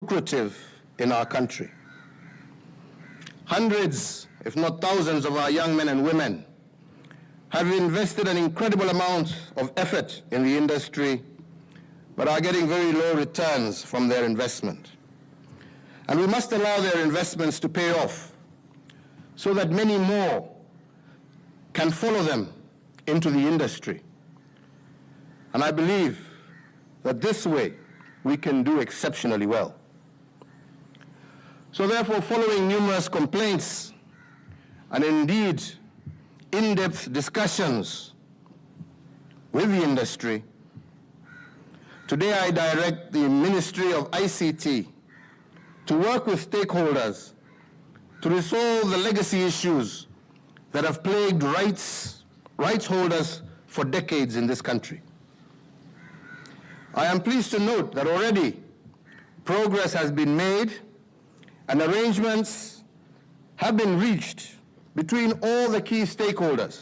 lucrative in our country. Hundreds, if not thousands, of our young men and women have invested an incredible amount of effort in the industry, but are getting very low returns from their investment. And we must allow their investments to pay off so that many more can follow them into the industry. And I believe that this way we can do exceptionally well. So therefore, following numerous complaints and indeed in-depth discussions with the industry, today I direct the Ministry of ICT to work with stakeholders to resolve the legacy issues that have plagued rights holders for decades in this country. I am pleased to note that already progress has been made and arrangements have been reached between all the key stakeholders.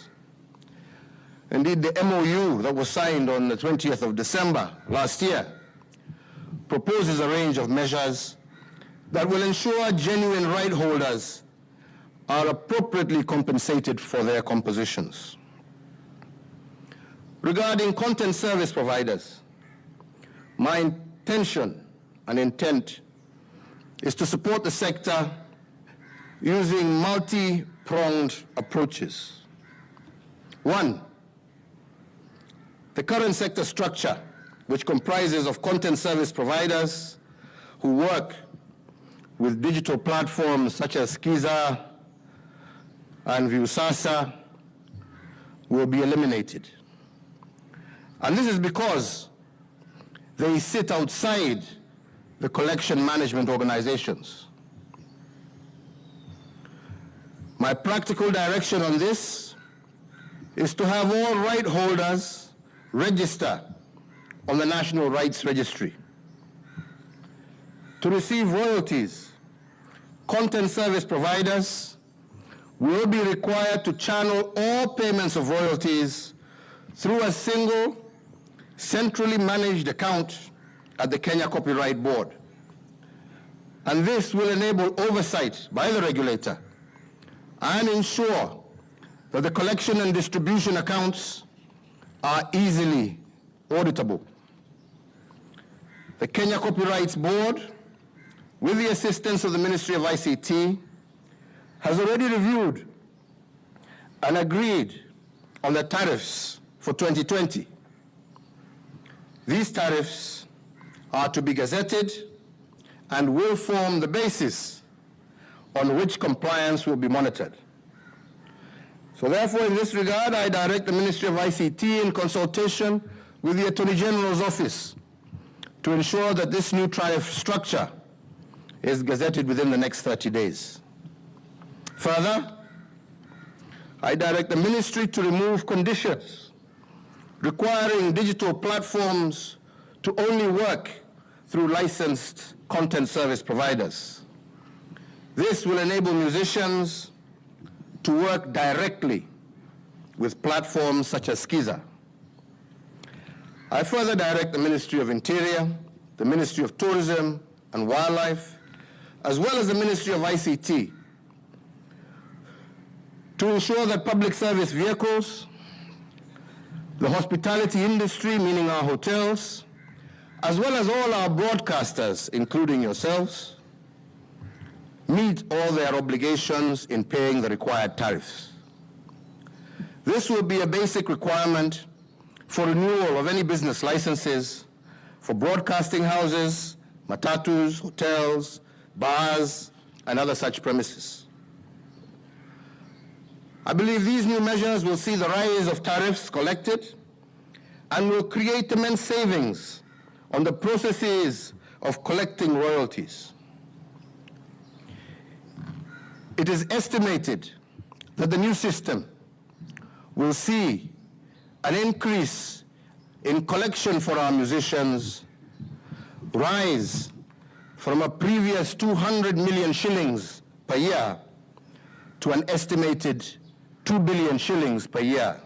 Indeed, the MOU that was signed on the 20th of December last year proposes a range of measures that will ensure genuine right holders are appropriately compensated for their compositions. Regarding content service providers, my intention and intent is to support the sector using multi-pronged approaches. One, the current sector structure, which comprises of content service providers who work with digital platforms such as Skiza and Viusasa, will be eliminated. And this is because they sit outside the collection management organizations. My practical direction on this is to have all right holders register on the National Rights Registry. To receive royalties, content service providers will be required to channel all payments of royalties through a single, centrally managed account at the Kenya Copyright Board. And this will enable oversight by the regulator and ensure that the collection and distribution accounts are easily auditable. The Kenya Copyright Board, with the assistance of the Ministry of ICT, has already reviewed and agreed on the tariffs for 2020. These tariffs are to be gazetted and will form the basis on which compliance will be monitored. So therefore, in this regard, I direct the Ministry of ICT in consultation with the Attorney General's Office to ensure that this new tariff structure is gazetted within the next 30 days. Further, I direct the Ministry to remove conditions requiring digital platforms to only work through licensed content service providers. This will enable musicians to work directly with platforms such as Skiza. I further direct the Ministry of Interior, the Ministry of Tourism and Wildlife, as well as the Ministry of ICT, to ensure that public service vehicles, the hospitality industry, meaning our hotels, as well as all our broadcasters, including yourselves, meet all their obligations in paying the required tariffs. This will be a basic requirement for renewal of any business licenses for broadcasting houses, matatus, hotels, bars, and other such premises. I believe these new measures will see the rise of tariffs collected and will create immense savings on the processes of collecting royalties. It is estimated that the new system will see an increase in collection for our musicians rise from a previous 200 million shillings per year to an estimated 2 billion shillings per year.